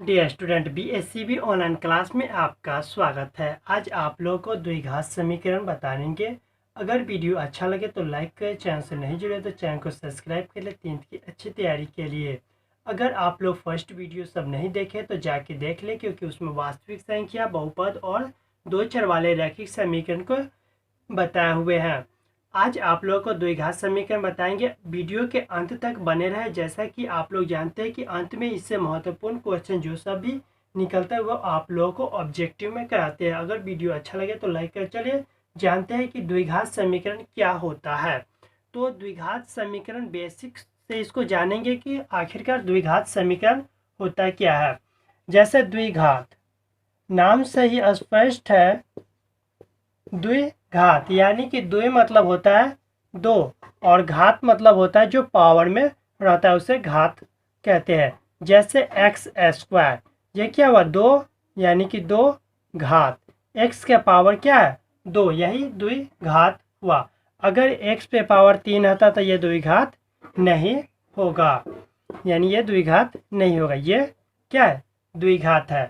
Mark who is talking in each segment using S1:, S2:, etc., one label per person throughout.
S1: Dear student, BSCB online class में आपका स्वागत है। आज आप लोगों को द्विघात समीकरण बताएंगे। अगर वीडियो अच्छा लगे तो लाइक करें, चैनल से नहीं जुड़े तो चैनल को सब्सक्राइब कर ले 10th की अच्छी तैयारी के लिए। अगर आप लोग फर्स्ट वीडियो सब नहीं देखे तो जाके देख ले, क्योंकि उसमें वास्तविक संख्या, बहुपद और दो चर वाले रैखिक समीकरण को बताए हुए हैं। आज आप लोगों को द्विघात समीकरण बताएंगे। वीडियो के अंत तक बने रहे। जैसा कि आप लोग जानते हैं कि अंत में इससे महत्वपूर्ण क्वेश्चन जो सब भी निकलता है वो आप लोगों को ऑब्जेक्टिव में कराते हैं। अगर वीडियो अच्छा लगे तो लाइक कर। चलिए जानते हैं कि द्विघात समीकरण क्या होता है। तो द्विघात समीकरण बेसिक से इसको जानेंगे कि आखिरकार द्विघात समीकरण होता क्या है। जैसे द्विघात नाम से ही स्पष्ट है, द्विघात यानी कि द्वि मतलब होता है दो और घात मतलब होता है जो पावर में रहता है, उसे घात कहते हैं। जैसे एक्स स्क्वायर, ये क्या हुआ? दो यानी कि दो घात। एक्स के पावर क्या है? दो, यही द्विघात हुआ। अगर एक्स पे पावर 3 आता तो ये द्विघात नहीं होगा, यानी ये द्विघात नहीं होगा। ये क्या है? द्विघात है।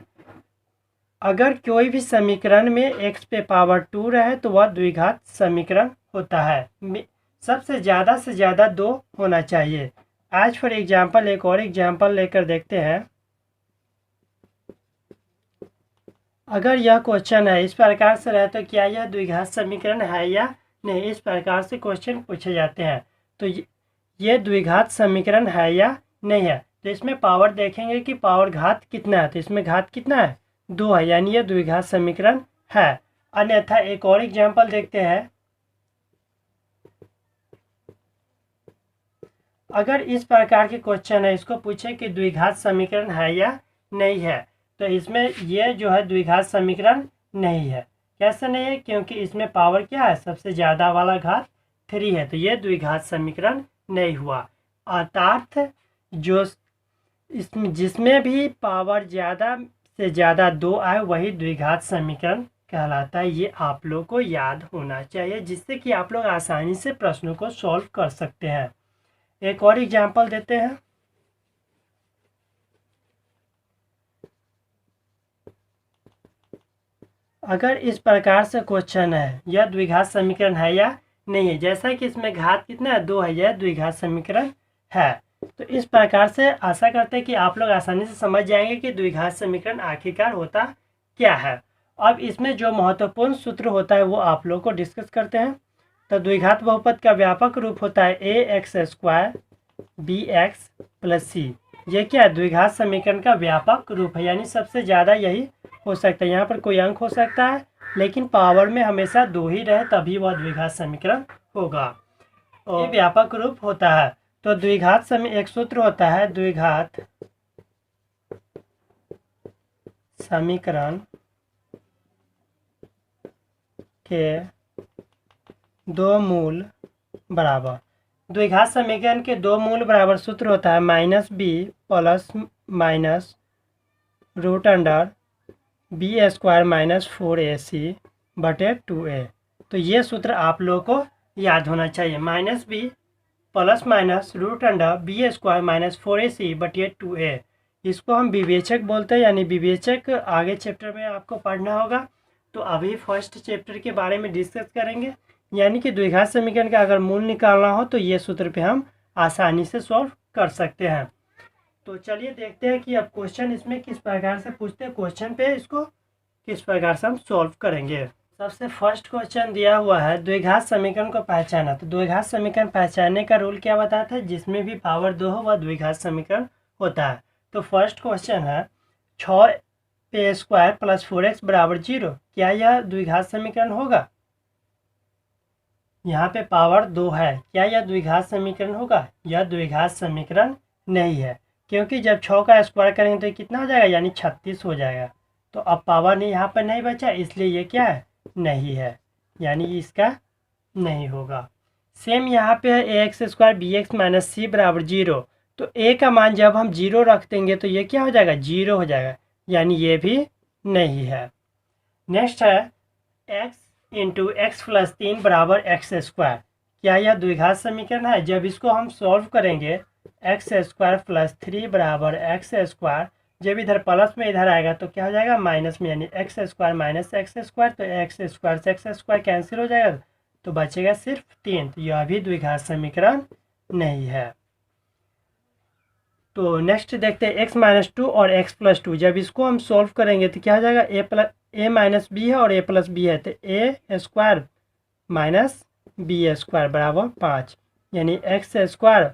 S1: अगर कोई भी समीकरण में x पे पावर 2 रहे तो वह द्विघात समीकरण होता है। सबसे ज़्यादा दो होना चाहिए। आज फॉर एग्जाम्पल एक और एग्जाम्पल लेकर देखते हैं। अगर यह क्वेश्चन है इस प्रकार से रहे तो क्या यह द्विघात समीकरण है या नहीं, इस प्रकार से क्वेश्चन पूछे जाते हैं। तो ये द्विघात समीकरण है या नहीं है। तो इसमें पावर देखेंगे कि पावर घात कितना है, तो इसमें घात कितना है? 2 है, यानी यह द्विघात समीकरण है। अन्यथा एक और एग्जाम्पल देखते हैं। अगर इस प्रकार के क्वेश्चन है, इसको पूछे कि द्विघात समीकरण है या नहीं है, तो इसमें यह जो है द्विघात समीकरण नहीं है। कैसे नहीं है? क्योंकि इसमें पावर क्या है? सबसे ज़्यादा वाला घात 3 है, तो यह द्विघात समीकरण नहीं हुआ। अर्थात जो इसमें जिसमें भी पावर ज़्यादा से ज़्यादा 2 आए वही द्विघात समीकरण कहलाता है। ये आप लोग को याद होना चाहिए, जिससे कि आप लोग आसानी से प्रश्नों को सॉल्व कर सकते हैं। एक और एग्जाम्पल देते हैं। अगर इस प्रकार से क्वेश्चन है, यह द्विघात समीकरण है या नहीं है। जैसा कि इसमें घात कितना है? 2 है, यह द्विघात समीकरण है। तो इस प्रकार से आशा करते हैं कि आप लोग आसानी से समझ जाएंगे कि द्विघात समीकरण आखिरकार होता क्या है। अब इसमें जो महत्वपूर्ण सूत्र होता है वो आप लोग को डिस्कस करते हैं। तो द्विघात बहुपद का व्यापक रूप होता है A X square B X plus C. ये क्या है? द्विघात समीकरण का व्यापक रूप है, यानी सबसे ज़्यादा यही हो सकता है। यहाँ पर कोई अंक हो सकता है, लेकिन पावर में हमेशा 2 ही रहे तभी वह द्विघात समीकरण होगा। और ये व्यापक रूप होता है। तो द्विघात एक सूत्र होता है, द्विघात समीकरण के दो मूल बराबर। द्विघात समीकरण के दो मूल बराबर सूत्र होता है -b plus minus root under b square minus 4ac बटे 2a। तो ये सूत्र आप लोगों को याद होना चाहिए। -b plus minus root under b square minus 4ac बटे 2a। इसको हम विवेचक बोलते हैं, यानी विवेचक आगे चैप्टर में आपको पढ़ना होगा। तो अभी फर्स्ट चैप्टर के बारे में डिस्कस करेंगे। यानी कि द्विघात समीकरण का अगर मूल निकालना हो तो ये सूत्र पे हम आसानी से सॉल्व कर सकते हैं। तो चलिए देखते हैं कि अब क्वेश्चन इसमें किस प्रकार से पूछते हैं। क्वेश्चन पे इसको किस प्रकार से हम सॉल्व करेंगे। सबसे फर्स्ट क्वेश्चन दिया हुआ है, द्विघात समीकरण को पहचाना। तो द्विघात समीकरण पहचानने का रूल क्या बताता है? जिसमें भी पावर 2 हो वह द्विघात समीकरण होता है। तो फर्स्ट क्वेश्चन है 6a स्क्वायर प्लस 4x बराबर 0। क्या यह द्विघात समीकरण होगा? यहाँ पे पावर 2 है, क्या यह द्विघात समीकरण होगा? यह द्विघात समीकरण नहीं है, क्योंकि जब 6 का स्क्वायर करेंगे तो कितना हो जाएगा? यानी 36 हो जाएगा। तो अब पावर नहीं यहाँ पर नहीं बचा, इसलिए ये क्या है? नहीं है, यानी इसका नहीं होगा। सेम यहाँ पे है A X square B X minus C बराबर 0। तो ए का मान जब हम 0 रख देंगे तो ये क्या हो जाएगा? 0 हो जाएगा, यानी ये भी नहीं है। नेक्स्ट है एक्स इंटू एक्स प्लस 3 बराबर एक्स स्क्वायर। क्या यह द्विघात समीकरण है? जब इसको हम सॉल्व करेंगे एक्स स्क्वायर प्लस 3 बराबर एक्स स्क्वायर, जब इधर प्लस में इधर आएगा तो क्या हो जाएगा माइनस में, यानी x square minus x square, तो एक्स स्क्वायर से एक्स स्क्वायर कैंसिल हो जाएगा तो बचेगा सिर्फ 3। तो यह भी द्विघात समीकरण नहीं है। तो नेक्स्ट देखते हैं x माइनस 2 और x प्लस 2। जब इसको हम सॉल्व करेंगे तो क्या हो जाएगा, ए माइनस बी है और a प्लस बी है, तो ए स्क्वायर माइनस बी स्क्वायर बराबर 5, यानी एक्स स्क्वायर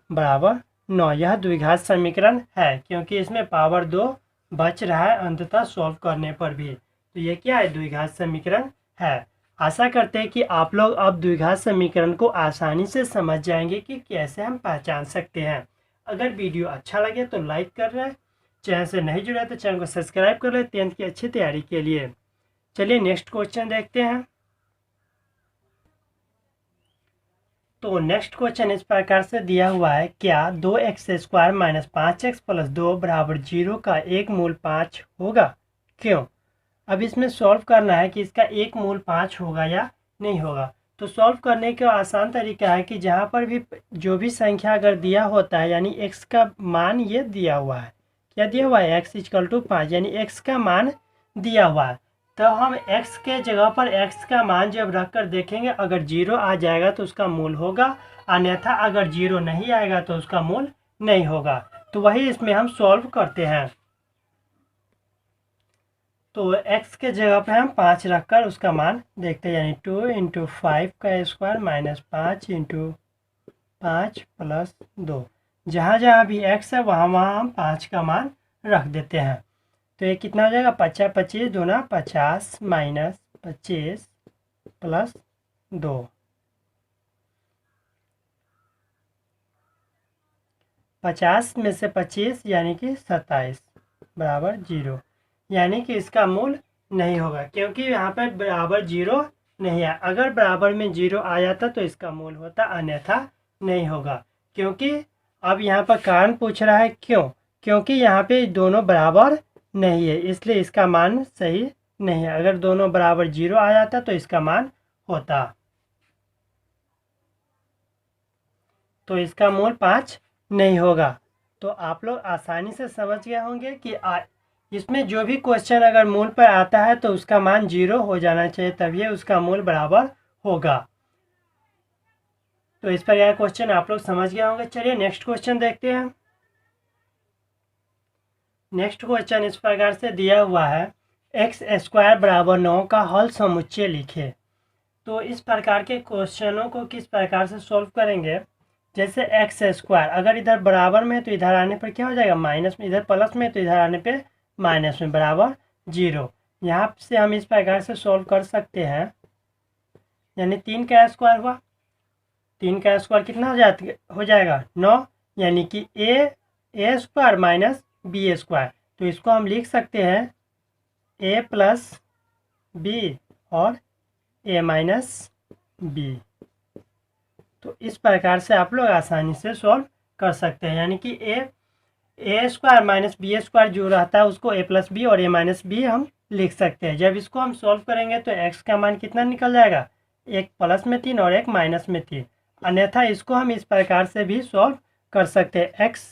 S1: बराबर 9। यह द्विघात समीकरण है क्योंकि इसमें पावर 2 बच रहा है अंततः सॉल्व करने पर भी। तो ये क्या है, द्विघात समीकरण है। आशा करते हैं कि आप लोग अब द्विघात समीकरण को आसानी से समझ जाएंगे कि कैसे हम पहचान सकते हैं। अगर वीडियो अच्छा लगे तो लाइक कर रहे हैं, चैनल से नहीं जुड़ा तो चैनल को सब्सक्राइब कर ले 10th की अच्छी तैयारी के लिए। चलिए नेक्स्ट क्वेश्चन देखते हैं। तो नेक्स्ट क्वेश्चन इस प्रकार से दिया हुआ है, क्या 2x square minus 5x plus 2 बराबर 0 का एक मूल 5 होगा, क्यों। अब इसमें सॉल्व करना है कि इसका एक मूल 5 होगा या नहीं होगा। तो सॉल्व करने का आसान तरीका है कि जहाँ पर भी जो भी संख्या अगर दिया होता है, यानी x का मान ये दिया हुआ है, क्या दिया हुआ है, x इक्वल टू 5, यानी x का मान दिया हुआ है, तो हम x के जगह पर x का मान जब रख कर देखेंगे, अगर 0 आ जाएगा तो उसका मूल होगा, अन्यथा अगर 0 नहीं आएगा तो उसका मूल नहीं होगा। तो वही इसमें हम सॉल्व करते हैं। तो x के जगह पे हम 5 रखकर उसका मान देखते हैं, यानी 2 इंटू 5 का स्क्वायर माइनस 5 इंटू 5 प्लस 2। जहाँ जहाँ भी x है वहाँ वहाँ हम 5 का मान रख देते हैं। तो ये कितना हो जाएगा, 50 25 दूना 50 माइनस 25 प्लस 2, 50 में से 25 यानी कि 27 बराबर 0, यानी कि इसका मूल नहीं होगा क्योंकि यहाँ पर बराबर 0 नहीं है। अगर बराबर में 0 आ जाता तो इसका मूल होता, अन्यथा नहीं होगा। क्योंकि अब यहाँ पर कारण पूछ रहा है क्यों, क्योंकि यहाँ पे दोनों बराबर नहीं है, इसलिए इसका मान सही नहीं है। अगर दोनों बराबर 0 आ जाता तो इसका मान होता, तो इसका मूल 5 नहीं होगा। तो आप लोग आसानी से समझ गए होंगे कि इसमें जो भी क्वेश्चन अगर मूल पर आता है तो उसका मान 0 हो जाना चाहिए, तभी उसका मूल बराबर होगा। तो इस पर यह क्वेश्चन आप लोग समझ गए होंगे। चलिए नेक्स्ट क्वेश्चन देखते हैं। नेक्स्ट क्वेश्चन इस प्रकार से दिया हुआ है, एक्स स्क्वायर बराबर 9 का हल समुच्चय लिखे। तो इस प्रकार के क्वेश्चनों को किस प्रकार से सॉल्व करेंगे, जैसे एक्स स्क्वायर अगर इधर बराबर में है तो इधर आने पर क्या हो जाएगा माइनस में, इधर प्लस में तो इधर आने पे माइनस में बराबर 0। यहाँ से हम इस प्रकार से सॉल्व कर सकते हैं, यानी 3 का स्क्वायर हुआ, 3 का स्क्वायर कितना हो जाएगा 9, यानी कि ए स्क्वायर माइनस बी स्क्वायर। तो इसको हम लिख सकते हैं ए प्लस बी और ए माइनस बी। तो इस प्रकार से आप लोग आसानी से सॉल्व कर सकते हैं, यानी कि ए स्क्वायर माइनस बी स्क्वायर जो रहता है उसको ए प्लस बी और ए माइनस बी हम लिख सकते हैं। जब इसको हम सॉल्व करेंगे तो एक्स का मान कितना निकल जाएगा, एक प्लस में 3 और एक माइनस में 3। अन्यथा इसको हम इस प्रकार से भी सॉल्व कर सकते हैं। एक्स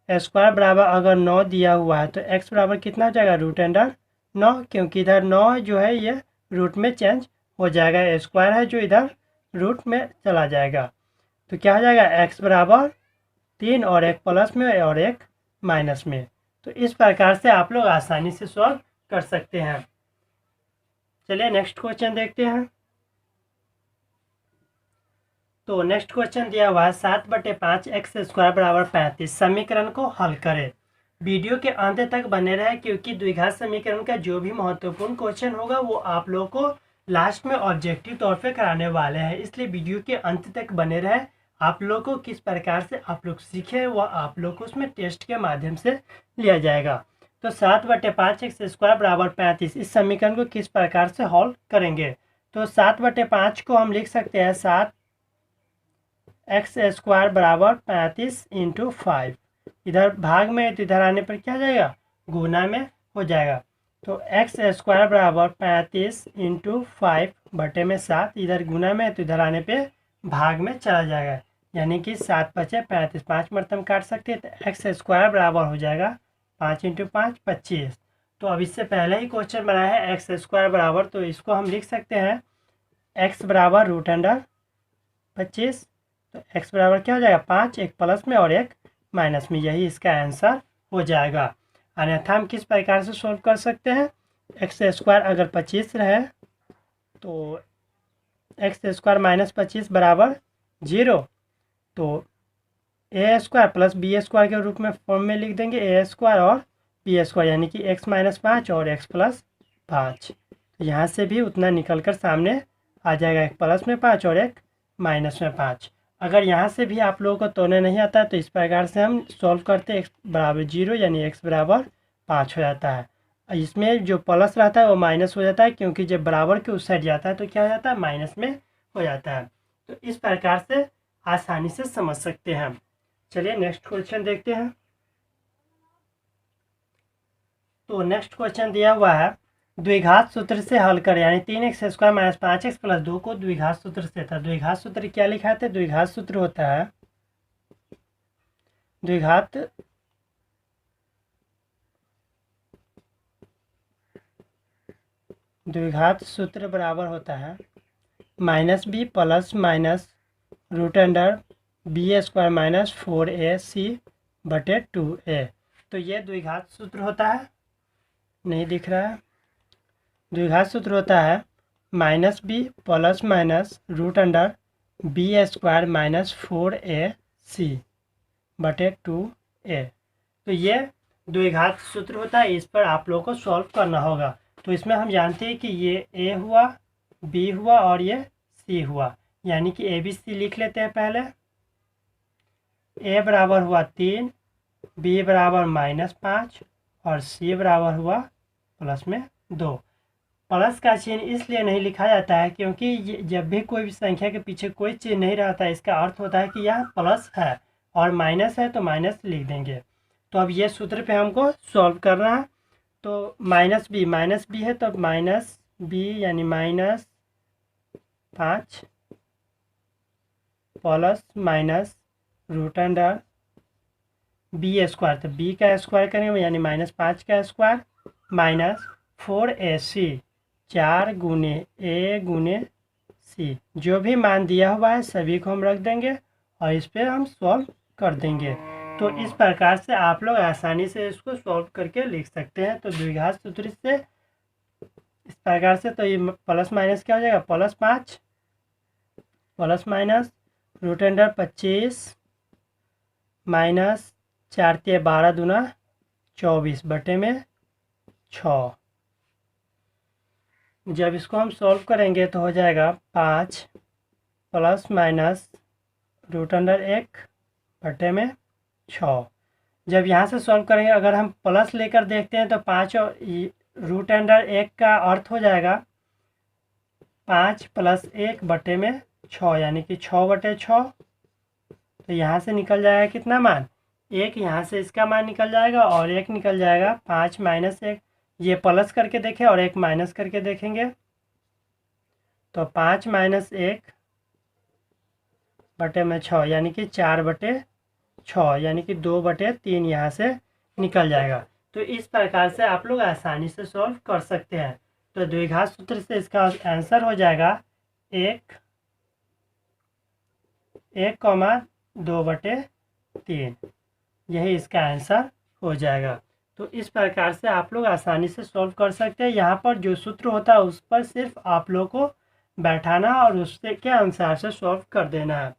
S1: स्क्वायर बराबर अगर 9 दिया हुआ है तो एक्स बराबर कितना हो जाएगा रूट अंडर 9, क्योंकि इधर 9 जो है ये रूट में चेंज हो जाएगा, स्क्वायर है जो इधर रूट में चला जाएगा। तो क्या हो जाएगा एक्स बराबर 3 और एक प्लस में और एक माइनस में। तो इस प्रकार से आप लोग आसानी से सॉल्व कर सकते हैं। चलिए नेक्स्ट क्वेश्चन देखते हैं। तो नेक्स्ट क्वेश्चन दिया हुआ है 7/5 एक्स स्क्वायर बराबर 35 समीकरण को हल करें। वीडियो के अंत तक बने रहे क्योंकि द्विघात समीकरण का जो भी महत्वपूर्ण क्वेश्चन होगा वो आप लोगों को लास्ट में ऑब्जेक्टिव तौर पे कराने वाले हैं, इसलिए वीडियो के अंत तक बने रहे। आप लोग को किस प्रकार से आप लोग सीखे वह आप लोग को उसमें टेस्ट के माध्यम से लिया जाएगा। तो 7/5 एक्स स्क्वायर बराबर 35 इस समीकरण को किस प्रकार से हल करेंगे। तो 7/5 को हम लिख सकते हैं 7 एक्स स्क्वायर बराबर 35 इंटू 5। इधर भाग में तो इधर आने पर क्या जाएगा गुना में हो जाएगा। तो एक्स स्क्वायर बराबर 35 इंटू 5 बटे में 7, इधर गुना में तो इधर आने पे भाग में चला जाएगा, यानी कि 7 × 5 = 35, 5 मरतब काट सकते हैं। तो एक्स स्क्वायर बराबर हो जाएगा 5 इंटू 5 25। तो अब इससे पहले ही क्वेश्चन बनाया है एक्स स्क्वायर बराबर, तो इसको हम लिख सकते हैं एक्स बराबर रूट अंडर 25। तो एक्स बराबर क्या हो जाएगा 5, एक प्लस में और एक माइनस में, यही इसका आंसर हो जाएगा। अन्यथा हम किस प्रकार से सोल्व कर सकते हैं, एक्स स्क्वायर अगर 25 रहे तो एक्स स्क्वायर माइनस 25 बराबर 0, तो ए स्क्वायर प्लस बी स्क्वायर के रूप में फॉर्म में लिख देंगे ए स्क्वायर और बी स्क्वायर, यानी कि एक्स माइनस 5 और एक्स प्लस 5। तो यहाँ से भी उतना निकल कर सामने आ जाएगा, एक प्लस में 5 और एक माइनस में 5। अगर यहाँ से भी आप लोगों को तोड़ने नहीं आता है तो इस प्रकार से हम सॉल्व करते हैं, एक्स बराबर 0 यानी एक्स बराबर 5 हो जाता है। इसमें जो प्लस रहता है वो माइनस हो जाता है, क्योंकि जब बराबर के उस साइड जाता है तो क्या हो जाता है, माइनस में हो जाता है। तो इस प्रकार से आसानी से समझ सकते हैं हम। चलिए नेक्स्ट क्वेश्चन देखते हैं। तो नेक्स्ट क्वेश्चन दिया हुआ है द्विघात सूत्र से हल करें, यानी 3x square minus 5x plus 2 को द्विघात सूत्र से था। द्विघात सूत्र क्या लिखा था, द्विघात सूत्र होता है द्विघात सूत्र बराबर होता है minus b plus minus root under b square minus 4ac बटे 2a। तो ये द्विघात सूत्र होता है, नहीं दिख रहा है। द्विघात सूत्र होता है minus b plus minus root under b square minus 4ac बटे 2a। तो ये द्विघात सूत्र होता है, इस पर आप लोगों को सॉल्व करना होगा। तो इसमें हम जानते हैं कि ये a हुआ, b हुआ और ये c हुआ, यानी कि a b c लिख लेते हैं। पहले a बराबर हुआ 3, b बराबर माइनस 5 और c बराबर हुआ प्लस में 2। प्लस का चिन्ह इसलिए नहीं लिखा जाता है क्योंकि जब भी कोई भी संख्या के पीछे कोई चिन्ह नहीं रहता है, इसका अर्थ होता है कि यह प्लस है, और माइनस है तो माइनस लिख देंगे। तो अब ये सूत्र पे हमको सॉल्व करना है। तो माइनस बी है तो माइनस बी यानी minus 5 plus minus root under b square, तो बी का स्क्वायर करेंगे यानी माइनस 5 का स्क्वायर माइनस 4ac 4 गुने ए गुने सी। जो भी मान दिया हुआ है सभी को हम रख देंगे और इस पर हम सॉल्व कर देंगे। तो इस प्रकार से आप लोग आसानी से इसको सॉल्व करके लिख सकते हैं। तो द्विघात सूत्र से इस प्रकार से, तो ये प्लस माइनस क्या हो जाएगा, plus 5 plus minus root under 25 minus 4 × 12 दूना 24 बटे में 6। जब इसको हम सॉल्व करेंगे तो हो जाएगा 5 प्लस माइनस रूट अंडर 1 बटे में 6। जब यहाँ से सॉल्व करेंगे अगर हम प्लस लेकर देखते हैं तो 5 और रूट अंडर 1 का अर्थ हो जाएगा 5 प्लस 1 बटे में 6, यानी कि 6 बटे 6। तो यहाँ से निकल जाएगा कितना मान, 1, यहाँ से इसका मान निकल जाएगा और 1 निकल जाएगा। 5 माइनस 1, ये प्लस करके देखें और 1 माइनस करके देखेंगे तो 5 माइनस 1 बटे में 6, यानी कि 4 बटे 6, यानी कि 2 बटे 3 यहाँ से निकल जाएगा। तो इस प्रकार से आप लोग आसानी से सॉल्व कर सकते हैं। तो द्विघात सूत्र से इसका आंसर हो जाएगा 1, 2 बटे 3, यही इसका आंसर हो जाएगा। तो इस प्रकार से आप लोग आसानी से सॉल्व कर सकते हैं। यहाँ पर जो सूत्र होता है उस पर सिर्फ आप लोग को बैठाना और उससे के अनुसार से सॉल्व कर देना है।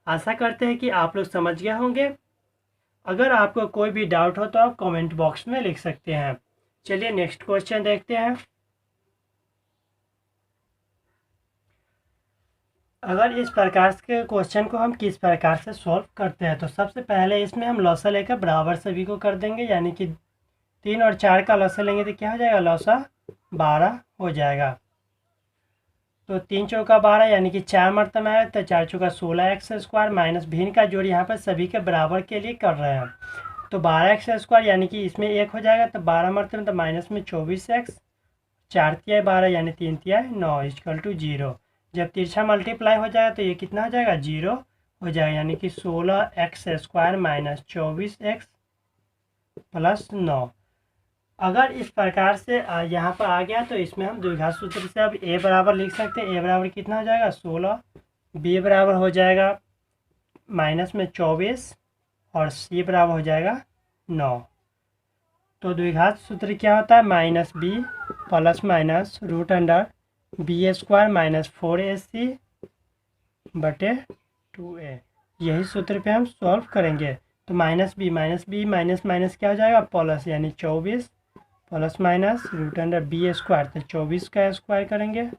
S1: आशा करते हैं कि आप लोग समझ गए होंगे। अगर आपको कोई भी डाउट हो तो आप कमेंट बॉक्स में लिख सकते हैं। चलिए नेक्स्ट क्वेश्चन देखते हैं। अगर इस प्रकार के क्वेश्चन को हम किस प्रकार से सॉल्व करते हैं, तो सबसे पहले इसमें हम लॉसा लेकर बराबर सभी को कर देंगे, यानी कि 3 और 4 का लॉसा लेंगे तो क्या हो जाएगा, लॉसा 12 हो जाएगा। तो 3 चौका 12 यानी कि 4 मरतबा है, तो 4 चौका 16x² माइनस भिन्न का जोड़ यहाँ पर सभी के बराबर के लिए कर रहे हैं। तो 12x² यानी कि इसमें 1 हो जाएगा, तो 12 मरतबा तो माइनस में 24x, 4 तिहाई 12 यानी 3 तिहाई 9 = 0। जब तिरछा मल्टीप्लाई हो जाएगा तो ये कितना हो जाएगा, 0 हो जाएगा, यानी कि 16x² माइनस 24x +9। अगर इस प्रकार से यहाँ पर आ गया तो इसमें हम द्विघात सूत्र से अब a बराबर लिख सकते हैं। a बराबर कितना हो जाएगा 16, b बराबर हो जाएगा -24 और c बराबर हो जाएगा 9। तो द्विघात सूत्र क्या होता है -b +√अंडर b² -4ac बटे 2a। यही सूत्र पे हम सॉल्व करेंगे। तो -b माइनस क्या हो जाएगा प्लस, यानी 24 ±√b²। तो 24 का स्क्वायर करेंगे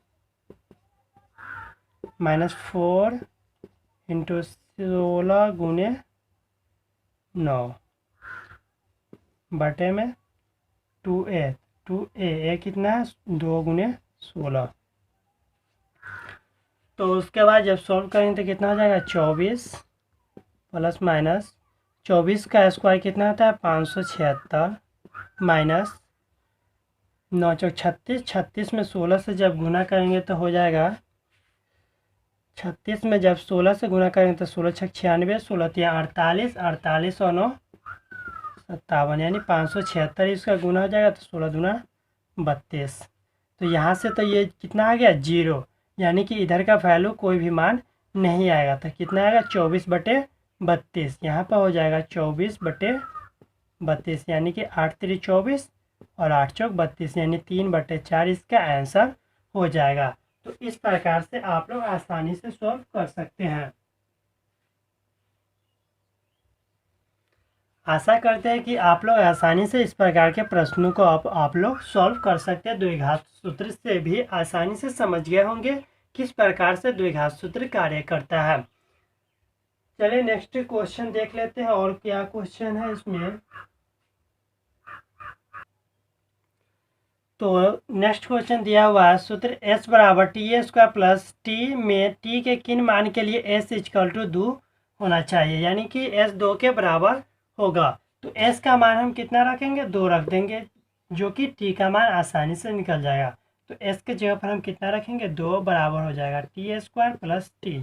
S1: -4 × 16 गुने 9 बटे में 2a। a कितना है 2 गुने 16। तो उसके बाद जब सॉल्व करेंगे तो कितना हो जाएगा 24 ±24 का स्क्वायर कितना होता है 576 माइनस 9 चौक 36, 36 में 16 से जब गुना करेंगे तो हो जाएगा 36 में जब 16 से गुना करेंगे तो 16 छक 96, 16 तिया 48, 48 और 9 57, यानी 576। इसका गुना हो जाएगा तो 16 दूना 32। तो यहाँ से तो ये कितना आ गया 0, यानी कि इधर का वैल्यू कोई भी मान नहीं आएगा। तो कितना आएगा 24/32। यहाँ पर हो जाएगा 24/32, यानी कि 8 3 24 और 8 चौक 32, यानी 3/4 इसका आंसर हो जाएगा। तो इस प्रकार से आप लोग आसानी से सॉल्व कर सकते हैं। आशा करते हैं कि आप लोग आसानी से इस प्रकार के प्रश्नों को आप लोग सॉल्व कर सकते हैं। द्विघात सूत्र से भी आसानी से समझ गए होंगे किस प्रकार से द्विघात सूत्र कार्य करता है। चलिए नेक्स्ट क्वेश्चन देख लेते हैं और क्या क्वेश्चन है इसमें। तो नेक्स्ट क्वेश्चन दिया हुआ है सूत्र s बराबर t² प्लस t में t के किन मान के लिए s = 2 होना चाहिए, यानी कि s 2 के बराबर होगा। तो s का मान हम कितना रखेंगे 2 रख देंगे, जो कि t का मान आसानी से निकल जाएगा। तो s के जगह पर हम कितना रखेंगे 2 बराबर हो जाएगा t² प्लस t।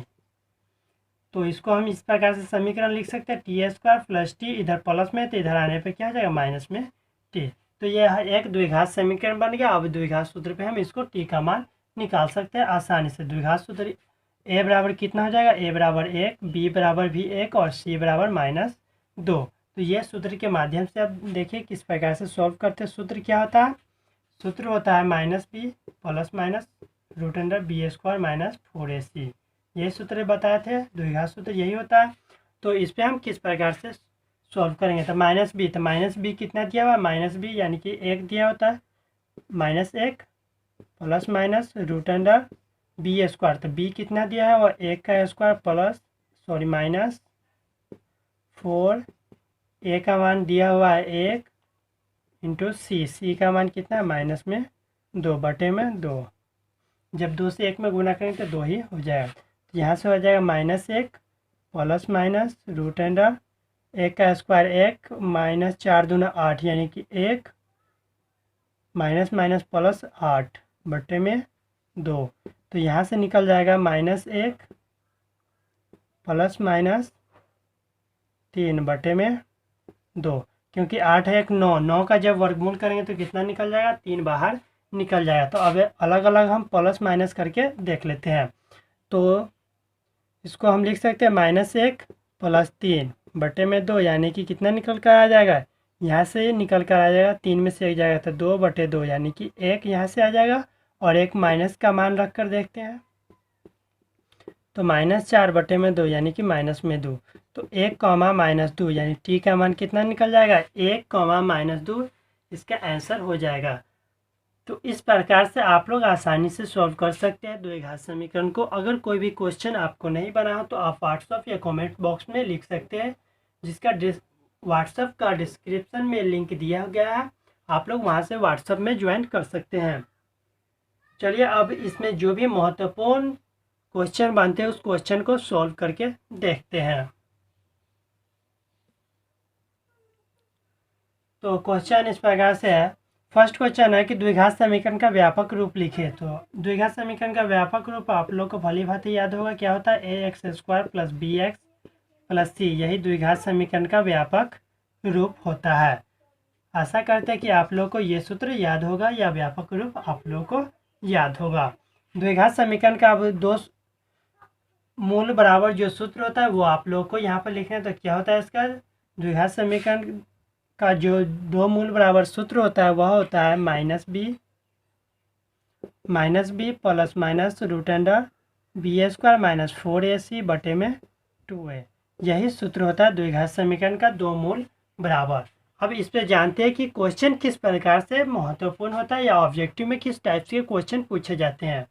S1: तो इसको हम इस प्रकार से समीकरण लिख सकते हैं t² प्लस t, इधर प्लस में तो इधर आने पे क्या हो जाएगा माइनस में t। तो यह एक द्विघात समीकरण बन गया। अब द्विघात सूत्र पे हम इसको t का मान निकाल सकते हैं आसानी से। द्विघात सूत्र a बराबर कितना हो जाएगा a बराबर 1, b बराबर भी 1 और c बराबर -2। तो ये सूत्र के माध्यम से अब देखिए किस प्रकार से सॉल्व करते हैं। सूत्र क्या होता है, सूत्र होता है -b ±√b² -4ac। यही सूत्र बताए थे, द्विघात सूत्र यही होता है। तो इस पर हम किस प्रकार से सॉल्व करेंगे। तो -b कितना दिया हुआ है -b, यानी कि 1 दिया होता है -1 ±√b²। तो b कितना दिया है और 1 का स्क्वायर प्लस -4, a का मान दिया हुआ है 1 इंटू c का मान कितना है -2 बटे में 2। जब 2 से 1 में गुना करेंगे तो 2 ही हो जाएगा। तो यहाँ से हो जाएगा -1 प्लस -√1 का स्क्वायर 1 -4 दूना 8, यानी कि 1 माइनस प्लस 8 बटे में 2। तो यहाँ से निकल जाएगा -1 प्लस -3 बटे में 2, क्योंकि 8 है 1 9, 9 का जब वर्गमूल करेंगे तो कितना निकल जाएगा 3 बाहर निकल जाएगा। तो अब अलग अलग हम प्लस माइनस करके देख लेते हैं। तो इसको हम लिख सकते हैं -1 प्लस 3 बटे में 2, यानी कि कितना निकल कर आ जाएगा, यहाँ से निकल कर आ जाएगा 3 में से 1 जाएगा तो 2 बटे 2, यानी कि 1 यहाँ से आ जाएगा और एक माइनस का मान रख कर देखते हैं। तो -4 बटे में 2, यानी कि -2। तो 1, -2, यानी t का मान कितना निकल जाएगा 1, -2, इसका आंसर हो जाएगा। तो इस प्रकार से आप लोग आसानी से सॉल्व कर सकते हैं द्विघात समीकरण को। अगर कोई भी क्वेश्चन आपको नहीं बना हो तो आप व्हाट्सएप या कमेंट बॉक्स में लिख सकते हैं, जिसका व्हाट्सएप का डिस्क्रिप्शन में लिंक दिया गया है। आप लोग वहां से व्हाट्सएप में ज्वाइन कर सकते हैं। चलिए अब इसमें जो भी महत्वपूर्ण क्वेश्चन बनते हैं उस क्वेश्चन को सॉल्व करके देखते हैं। तो क्वेश्चन इस प्रकार से है। फर्स्ट क्वेश्चन है कि द्विघात समीकरण का व्यापक रूप लिखे। तो द्विघात समीकरण का व्यापक रूप आप लोग को भली भांति याद होगा, क्या होता है ax² + bx + c। यही द्विघात समीकरण का व्यापक रूप होता है। आशा करते हैं कि आप लोग को ये सूत्र याद होगा या व्यापक रूप आप लोग को याद होगा। द्विघात समीकरण का अब दो मूल बराबर जो सूत्र होता है वो आप लोग को यहाँ पर लिखना है। तो क्या होता है इसका द्विघात समीकरण का जो दो मूल बराबर सूत्र होता है वह होता है -b plus minus root under b² minus 4ac बटे में 2a। यही सूत्र होता है द्विघात समीकरण का दो मूल बराबर। अब इस पे जानते हैं कि क्वेश्चन किस प्रकार से महत्वपूर्ण होता है या ऑब्जेक्टिव में किस टाइप के क्वेश्चन पूछे जाते हैं।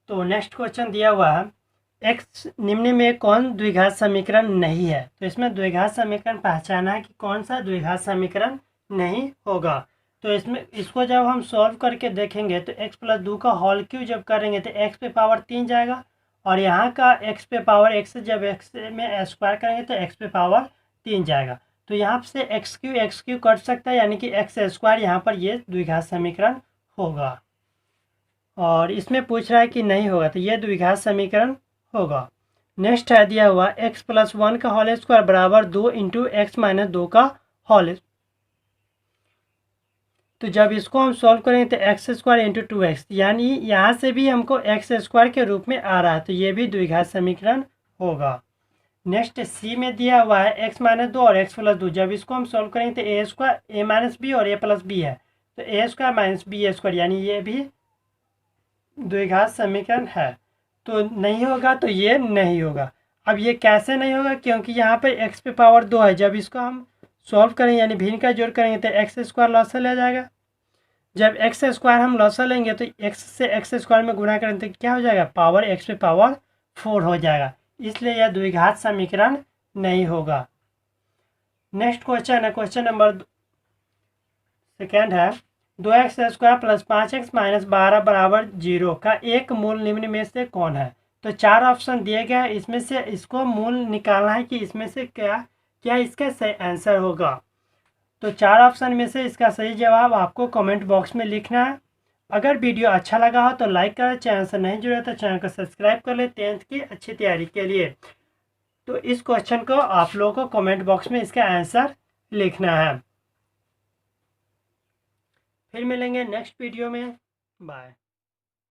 S1: तो नेक्स्ट क्वेश्चन दिया हुआ है x निम्न में कौन द्विघात समीकरण नहीं है। तो इसमें द्विघात समीकरण पहचाना है कि कौन सा द्विघात समीकरण नहीं होगा। तो इसमें इसको जब हम सॉल्व करके देखेंगे तो x प्लस 2 का होल क्यूब जब करेंगे तो x पे पावर 3 जाएगा और यहाँ का x पे पावर x जब x में स्क्वायर करेंगे तो x पे पावर 3 जाएगा। तो यहाँ से x क्यू कट सकता है यानी कि x² यहाँ पर ये द्विघात समीकरण होगा। और इसमें पूछ रहा है कि नहीं होगा तो ये द्विघात समीकरण होगा। नेक्स्ट है दिया हुआ x प्लस 1 का होल स्क्वायर बराबर 2 इंटू एक्स माइनस 2 का होल। तो जब इसको हम सॉल्व करेंगे तो x² इंटू 2x यानी यहाँ से भी हमको x² के रूप में आ रहा है तो ये भी द्विघात समीकरण होगा। नेक्स्ट सी में दिया हुआ है x माइनस 2 और x प्लस 2 जब इसको हम सॉल्व करेंगे तो a माइनस बी और a प्लस बी है तो a² माइनस b² यानी ये भी द्विघात समीकरण है। तो नहीं होगा तो ये नहीं होगा। अब ये कैसे नहीं होगा क्योंकि यहाँ पर x पे पावर 2 है। जब इसको हम सॉल्व करेंगे यानी भिन्न का जोड़ करेंगे तो x² लॉस ले जाएगा। जब x² हम लॉस लेंगे तो x से x² में गुणा करेंगे तो क्या हो जाएगा पावर x पे पावर 4 हो जाएगा। इसलिए यह द्विघात समीकरण नहीं होगा। नेक्स्ट क्वेश्चन है क्वेश्चन नंबर सेकेंड है 2x² प्लस 5x माइनस 12 बराबर 0 का एक मूल निम्न में से कौन है। तो चार ऑप्शन दिए गए हैं इसमें से इसको मूल निकालना है कि इसमें से क्या इसका सही आंसर होगा। तो चार ऑप्शन में से इसका सही जवाब आपको कमेंट बॉक्स में लिखना है। अगर वीडियो अच्छा लगा हो तो लाइक करें, चैनल से नहीं जुड़े तो चैनल को सब्सक्राइब कर ले 10th की अच्छी तैयारी के लिए। तो इस क्वेश्चन को आप लोगों को कमेंट बॉक्स में इसका आंसर लिखना है। फिर मिलेंगे नेक्स्ट वीडियो में। बाय।